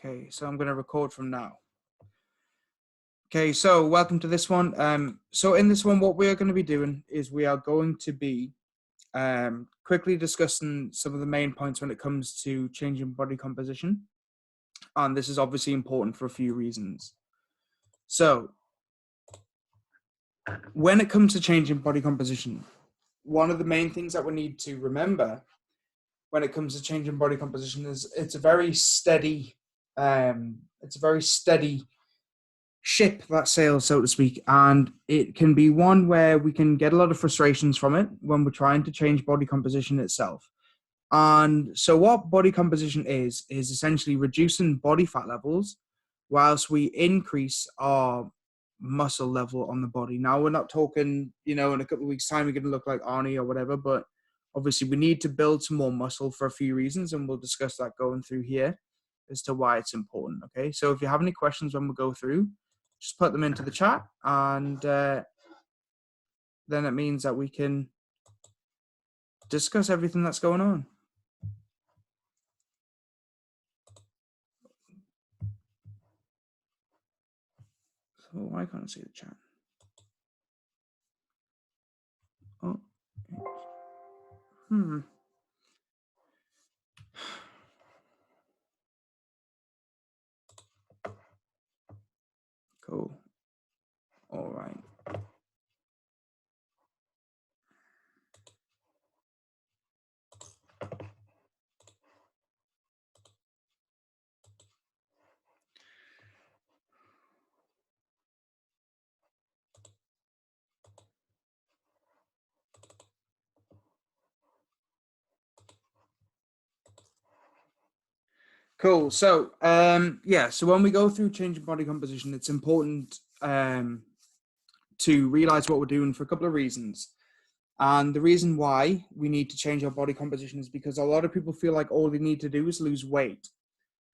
Okay, so I'm going to record from now. Okay, so welcome to this one. So in this one, what we're going to be doing is we are going to be quickly discussing some of the main points when it comes to changing body composition. And this is obviously important for a few reasons. So when it comes to changing body composition, one of the main things that we need to remember when it comes to changing body composition is it's a very steady ship that sails, so to speak, and it can be one where we can get a lot of frustrations from it when we're trying to change body composition itself. And so what body composition is essentially reducing body fat levels whilst we increase our muscle level on the body. Now, we're not talking, in a couple of weeks' time, we're going to look like Arnie or whatever, but obviously we need to build some more muscle for a few reasons, and we'll discuss that going through here as to why it's important, okay? So if you have any questions when we go through, just put them into the chat, and then it means that we can discuss everything that's going on. So why can't I see the chat? Oh, Cool. All right. Cool. So, so when we go through changing body composition, it's important to realize what we're doing for a couple of reasons. And the reason why we need to change our body composition is because a lot of people feel like all they need to do is lose weight.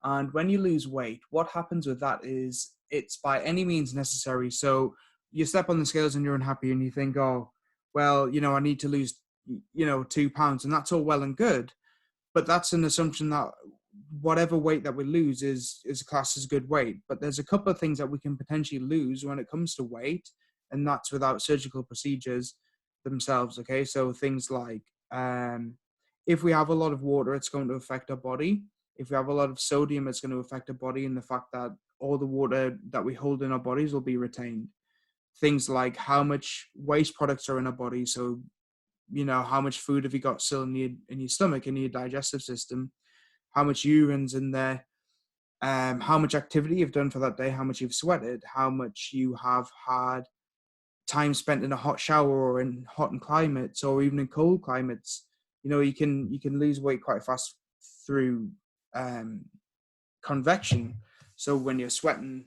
And when you lose weight, what happens with that is it's by any means necessary. So you step on the scales and you're unhappy and you think, oh, well, I need to lose, 2 pounds, and that's all well and good. But that's an assumption that whatever weight that we lose is classed as good weight. But there's a couple of things that we can potentially lose when it comes to weight, and that's without surgical procedures themselves. Okay, so things like if we have a lot of water, it's going to affect our body. If we have a lot of sodium, it's going to affect our body, and the fact that all the water that we hold in our bodies will be retained. Things like how much waste products are in our body. So, how much food have you got still in your stomach, in your digestive system? How much urine's in there? How much activity you've done for that day? How much you've sweated? How much you have had time spent in a hot shower or in hot climates or even in cold climates? You can lose weight quite fast through convection. So when you're sweating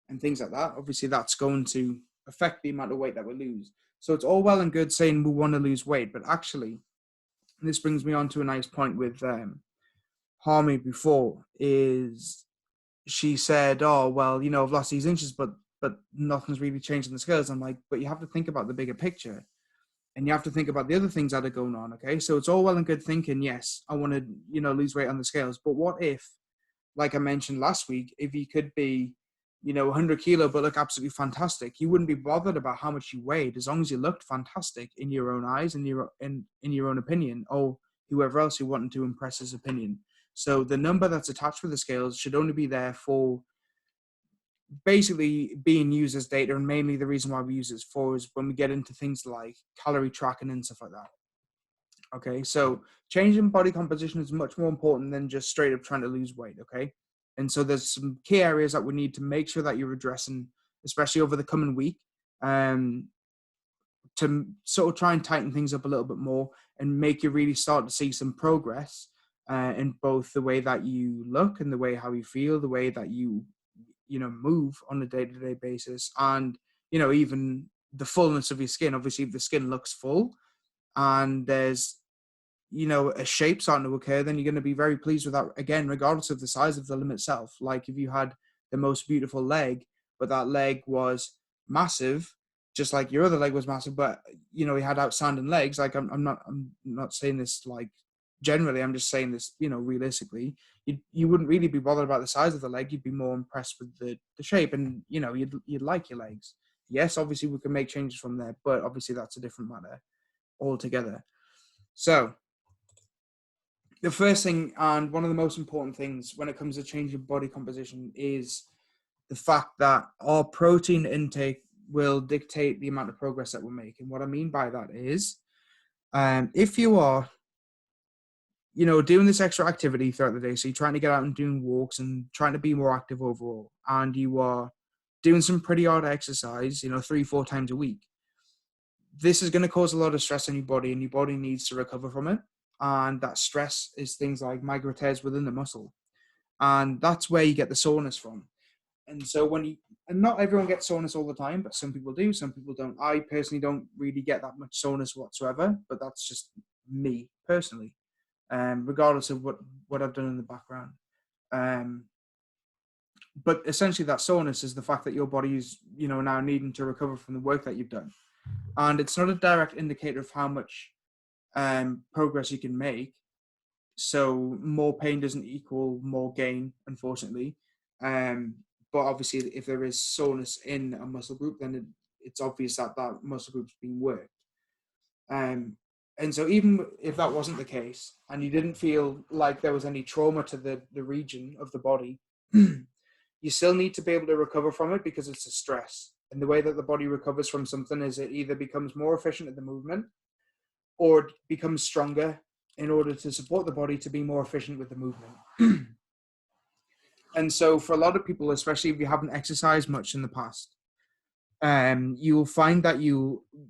and things like that, obviously that's going to affect the amount of weight that we lose. So it's all well and good saying we want to lose weight, but actually, this brings me on to a nice point with Harmy before, is she said, oh, well, I've lost these inches, but nothing's really changed in the scales. I'm like, but you have to think about the bigger picture. And you have to think about the other things that are going on, okay? So it's all well and good thinking, yes, I want to, lose weight on the scales. But what if, like I mentioned last week, if you could be, 100 kilo, but look absolutely fantastic, you wouldn't be bothered about how much you weighed as long as you looked fantastic in your own eyes and in your own opinion, or whoever else you wanted to impress his opinion. So the number that's attached with the scales should only be there for basically being used as data, and mainly the reason why we use it for is when we get into things like calorie tracking and stuff like that. Okay, so changing body composition is much more important than just straight up trying to lose weight, okay? And so there's some key areas that we need to make sure that you're addressing, especially over the coming week, to sort of try and tighten things up a little bit more and make you really start to see some progress in both the way that you look and the way how you feel, the way that you move on a day-to-day basis, and even the fullness of your skin. Obviously, if the skin looks full and there's a shape starting to occur, then you're going to be very pleased with that, again, regardless of the size of the limb itself. Like if you had the most beautiful leg, but that leg was massive, just like your other leg was massive, but you had outstanding legs. Like I'm not saying this like generally, I'm just saying this, realistically, you wouldn't really be bothered about the size of the leg. You'd be more impressed with the shape, and you'd like your legs. Yes, obviously we can make changes from there, but obviously that's a different matter altogether. So the first thing, and one of the most important things when it comes to changing body composition, is the fact that our protein intake will dictate the amount of progress that we'll make. And what I mean by that is, if you are, doing this extra activity throughout the day, so you're trying to get out and doing walks and trying to be more active overall, and you are doing some pretty hard exercise, 3-4 times a week, this is going to cause a lot of stress on your body, and your body needs to recover from it. And that stress is things like micro tears within the muscle. And that's where you get the soreness from. And so and not everyone gets soreness all the time, but some people do, some people don't. I personally don't really get that much soreness whatsoever, but that's just me personally, regardless of what I've done in the background. But essentially that soreness is the fact that your body is, now needing to recover from the work that you've done. And it's not a direct indicator of how much progress you can make. So more pain doesn't equal more gain, unfortunately. But obviously, if there is soreness in a muscle group, then it's obvious that that muscle group's being worked. And so even if that wasn't the case, and you didn't feel like there was any trauma to the region of the body, you still need to be able to recover from it, because it's a stress. And the way that the body recovers from something is it either becomes more efficient at the movement, or it becomes stronger in order to support the body to be more efficient with the movement. And so for a lot of people, especially if you haven't exercised much in the past, you'll find that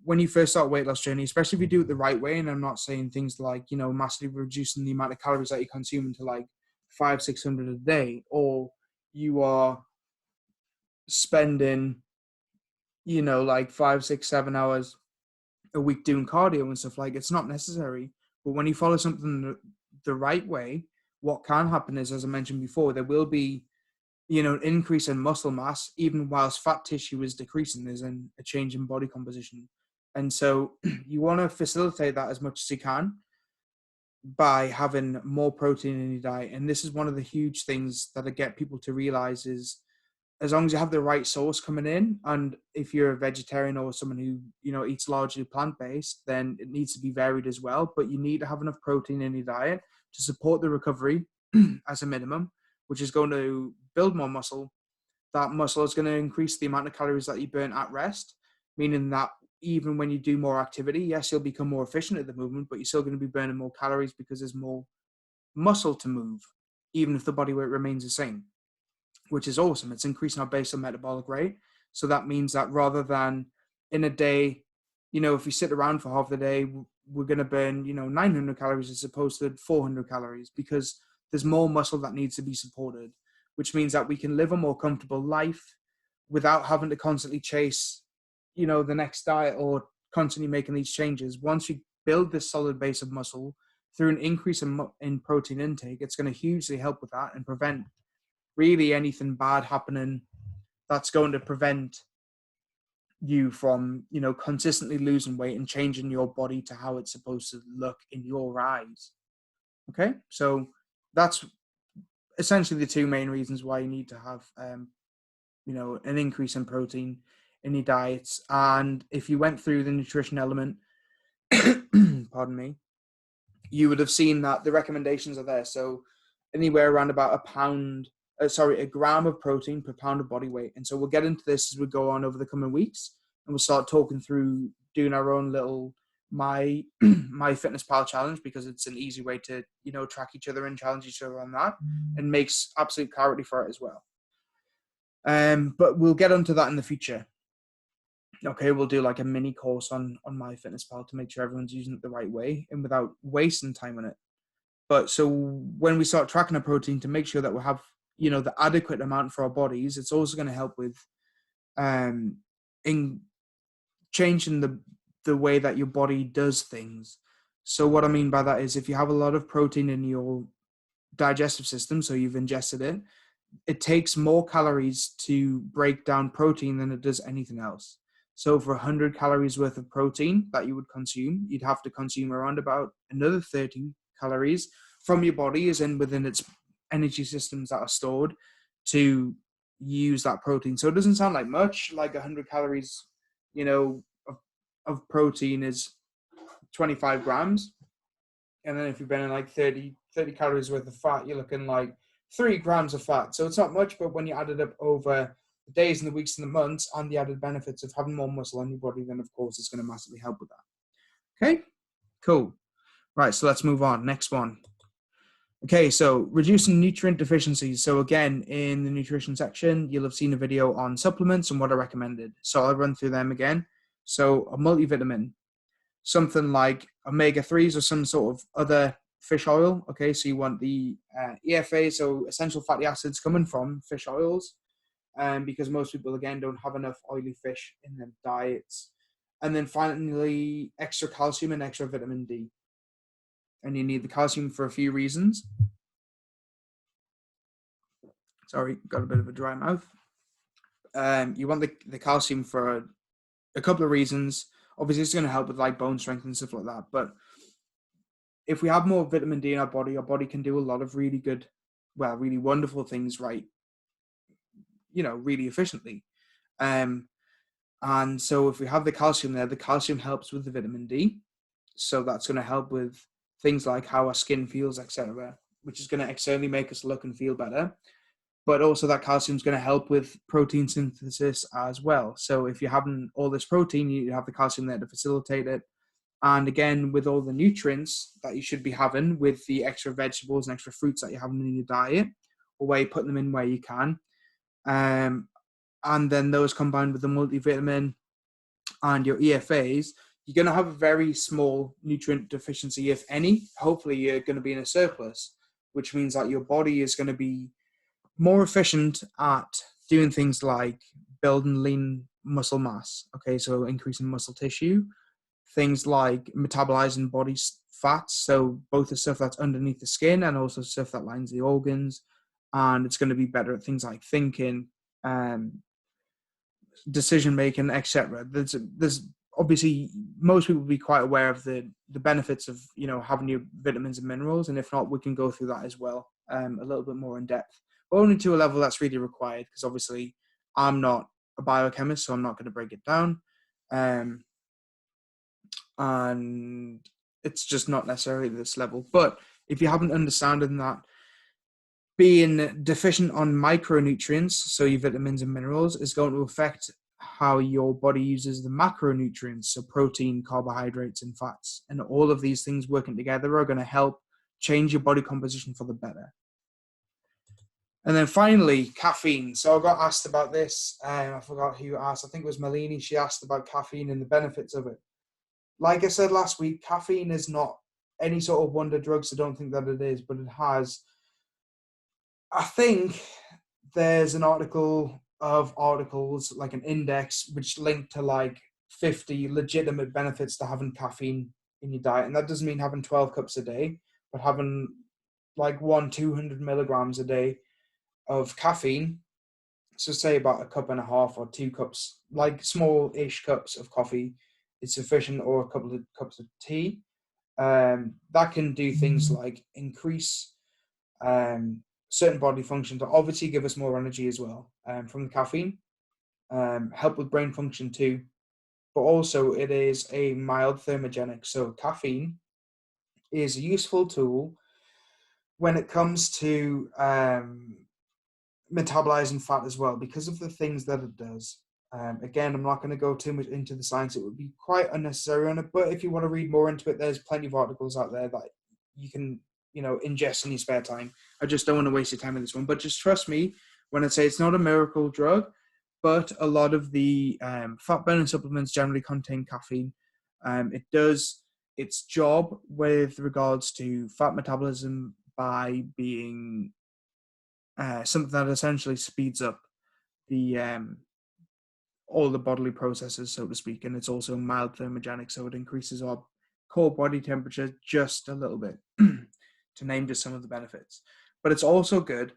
when you first start a weight loss journey, especially if you do it the right way, and I'm not saying things like, massively reducing the amount of calories that you consume into like 500-600 a day, or you are spending, like 5, 6, 7 hours a week doing cardio and stuff, like, it's not necessary. But when you follow something the right way, what can happen is, as I mentioned before, there will be, an increase in muscle mass, even whilst fat tissue is decreasing. There's a change in body composition. And so you want to facilitate that as much as you can by having more protein in your diet. And this is one of the huge things that I get people to realize is, as long as you have the right source coming in, and if you're a vegetarian or someone who, eats largely plant-based, then it needs to be varied as well. But you need to have enough protein in your diet to support the recovery as a minimum, which is going to build more muscle. That muscle is going to increase the amount of calories that you burn at rest, meaning that even when you do more activity, yes, you'll become more efficient at the movement, but you're still going to be burning more calories because there's more muscle to move, even if the body weight remains the same, which is awesome. It's increasing our basal metabolic rate. So that means that rather than in a day, if we sit around for half the day, we're going to burn, 900 calories as opposed to 400 calories, because there's more muscle that needs to be supported, which means that we can live a more comfortable life without having to constantly chase, the next diet or constantly making these changes. Once we build this solid base of muscle through an increase in protein intake, it's going to hugely help with that and prevent really anything bad happening that's going to prevent you from, consistently losing weight and changing your body to how it's supposed to look in your eyes. Okay, so that's essentially the two main reasons why you need to have, an increase in protein in your diets. And if you went through the nutrition element, pardon me, you would have seen that the recommendations are there. So anywhere around about a gram of protein per pound of body weight. And so we'll get into this as we go on over the coming weeks, and we'll start talking through doing our own little my MyFitnessPal challenge, because it's an easy way to, track each other and challenge each other on that, and makes absolute clarity for it as well. But we'll get onto that in the future. Okay, we'll do like a mini course on MyFitnessPal to make sure everyone's using it the right way and without wasting time on it. But so when we start tracking our protein to make sure that we have, the adequate amount for our bodies, it's also going to help with in changing the way that your body does things. So what I mean by that is, if you have a lot of protein in your digestive system, so you've ingested it, it takes more calories to break down protein than it does anything else. So for 100 calories worth of protein that you would consume, you'd have to consume around about another 30 calories from your body, as in within its energy systems that are stored to use that protein. So it doesn't sound like much, like 100 calories, of protein is 25 grams. And then if you're burning like 30 calories worth of fat, you're looking like 3 grams of fat. So it's not much, but when you add it up over the days and the weeks and the months and the added benefits of having more muscle on your body, then of course it's going to massively help with that. Okay, cool. Right, so let's move on. Next one. Okay, so reducing nutrient deficiencies. So again, in the nutrition section, you'll have seen a video on supplements and what are recommended. So I'll run through them again. So a multivitamin, something like omega-3s or some sort of other fish oil. Okay, so you want the EFA, so essential fatty acids coming from fish oils, because most people, again, don't have enough oily fish in their diets. And then finally, extra calcium and extra vitamin D. And you need the calcium for a few reasons. Sorry, got a bit of a dry mouth. You want the calcium for a couple of reasons. Obviously, it's going to help with like bone strength and stuff like that. But if we have more vitamin D in our body can do a lot of really good, really wonderful things, right? Really efficiently. And so if we have the calcium there, the calcium helps with the vitamin D. So that's going to help with things like how our skin feels, etc., which is going to externally make us look and feel better. But also that calcium is going to help with protein synthesis as well. So if you're having all this protein, you have the calcium there to facilitate it. And again, with all the nutrients that you should be having, with the extra vegetables and extra fruits that you're having in your diet, or where you put them in where you can. And then those combined with the multivitamin and your EFAs, you're going to have a very small nutrient deficiency, if any. Hopefully you're going to be in a surplus, which means that your body is going to be more efficient at doing things like building lean muscle mass. Okay, so increasing muscle tissue, things like metabolizing body fats, so both the stuff that's underneath the skin and also stuff that lines the organs. And it's going to be better at things like thinking, decision making, etc. There's obviously, most people will be quite aware of the benefits of having your vitamins and minerals, and if not, we can go through that as well, a little bit more in depth, but only to a level that's really required, because obviously I'm not a biochemist, so I'm not going to break it down, and it's just not necessarily this level. But if you haven't understanding that being deficient on micronutrients, so your vitamins and minerals, is going to affect how your body uses the macronutrients, so protein, carbohydrates, and fats. And all of these things working together are going to help change your body composition for the better. And then finally, caffeine. So I got asked about this. I forgot who asked. I think it was Malini. She asked about caffeine and the benefits of it. Like I said last week, caffeine is not any sort of wonder drug, so don't think that it is, but it has... I think there's an articles, like an index, which linked to like 50 legitimate benefits to having caffeine in your diet. And that doesn't mean having 12 cups a day, but having like 200 milligrams a day of caffeine. So say about a cup and a half or 2 cups, like small-ish cups of coffee is sufficient, or a couple of cups of tea. That can do things like increase certain body function to obviously give us more energy as well from the caffeine, help with brain function too, but also it is a mild thermogenic. So caffeine is a useful tool when it comes to metabolizing fat as well, because of the things that it does. Again, I'm not going to go too much into the science. It would be quite unnecessary on it, but if you want to read more into it, there's plenty of articles out there that you can ingest in your spare time. I just don't want to waste your time with this one, but just trust me when I say it's not a miracle drug, but a lot of the fat burning supplements generally contain caffeine. It does its job with regards to fat metabolism by being something that essentially speeds up the all the bodily processes, so to speak, and it's also mild thermogenic, so it increases our core body temperature just a little bit, to name just some of the benefits. But it's also good,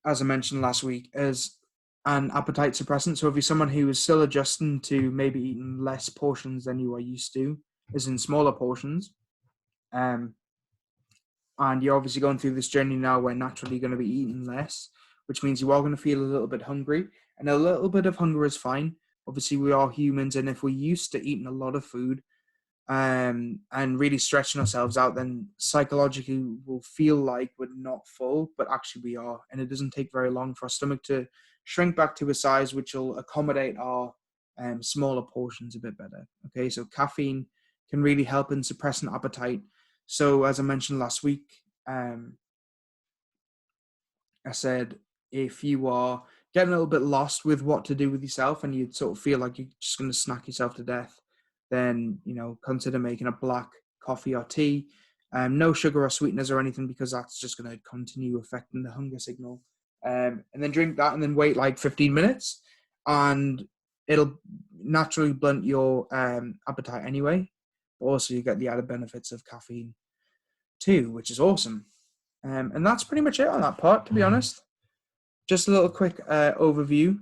as I mentioned last week, as an appetite suppressant. So if you're someone who is still adjusting to maybe eating less portions than you are used to, as in smaller portions, And you're obviously going through this journey now where naturally you're going to be eating less, which means you are going to feel a little bit hungry. And a little bit of hunger is fine. Obviously, we are humans, and if we're used to eating a lot of food and really stretching ourselves out, then psychologically we'll feel like we're not full, but actually we are. And it doesn't take very long for our stomach to shrink back to a size which will accommodate our smaller portions a bit better. Okay, so caffeine can really help in suppressing appetite. So as I mentioned last week, I said if you are getting a little bit lost with what to do with yourself and you sort of feel like you're just going to snack yourself to death, then consider making a black coffee or tea. No sugar or sweeteners or anything, because that's just going to continue affecting the hunger signal. And then drink that and then wait like 15 minutes and it'll naturally blunt your appetite anyway. But also you get the added benefits of caffeine too, which is awesome. And that's pretty much it on that part, to be honest. Just a little quick overview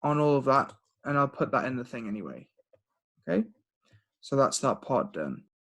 on all of that, and I'll put that in the thing anyway. Okay, so that's that part done.